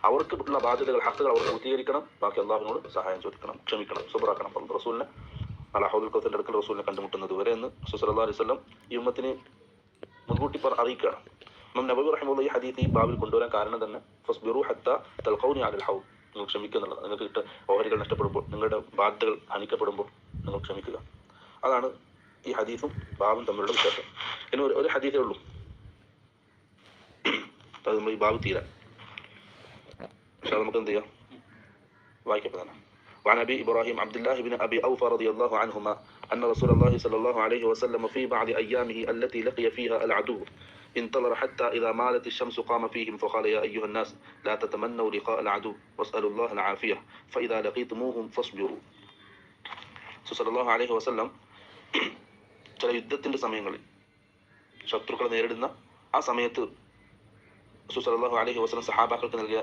അവർക്ക് ഉള്ള ബാധ്യതകൾ, ഹക്കുകൾ അവർ പൂർത്തീകരിക്കണം. ബാക്കി അള്ളാഹുവിനോട് സഹായം ചോദിക്കണം, ക്ഷമിക്കണം, സുബ്റാക്കണം. റസൂലിനെ ഹൗദുൽ കൗസറിന്റെ അടുക്കൽ റസൂലിനെ കണ്ടുമുട്ടുന്നത് വരെ എന്ന് റസൂൽ സല്ലല്ലാഹു അലൈഹി വസല്ലം ഈ ഉമ്മത്തിനെ മുൻകൂട്ടി അറിയിക്കുകയാണ്. ഇമാം നബവി റഹിമഹുല്ലാഹി ഈ ഹദീസ് ഈ ബാബിൽ കൊണ്ടുവരാൻ കാരണം തന്നെ ഫസ്ബിറു ഹത്താ തൽഖൗനി അലൽ ഹൗദ്, നിങ്ങൾ ക്ഷമിക്കുക എന്നുള്ളത്. നിങ്ങൾക്ക് കിട്ട ഓഹരികൾ നഷ്ടപ്പെടുമ്പോൾ, നിങ്ങളുടെ ബാധ്യതകൾ ഹനിക്കപ്പെടുമ്പോൾ നിങ്ങൾ ക്ഷമിക്കുക. അതാണ് ഈ ഹദീസും ബാബും തമ്മിലുള്ള വ്യത്യാസം. ഇനി ഒരു ഹദീസേ ഉള്ളൂ അത് നമ്മൾ ഈ ബാബ് തീരാൻ. പക്ഷേ നമുക്ക് എന്ത് ചെയ്യാം, വായിക്കപ്പെടുന്നതാണ്. وعن أبي إبراهيم عبد الله بن أبي أوفى رضي الله عنهما أن رسول الله صلى الله عليه وسلم في بعض أيامه التي لقي فيها العدو انتظر حتى إذا مالت الشمس قام فيهم فقال يا أيها الناس لا تتمنوا لقاء العدو واسألوا الله العافية فإذا لقيتموهم فاصبروا. സല്ലല്ലാഹു അലൈഹി വസല്ലം ചില യുദ്ധത്തിന്റെ സമയങ്ങളിൽ ശത്രുക്കളെ നേരിടുന്ന ആ സമയത്ത് സല്ലല്ലാഹു അലൈഹി വസല്ലം സഹാബാക്കൾക്ക് നൽകിയ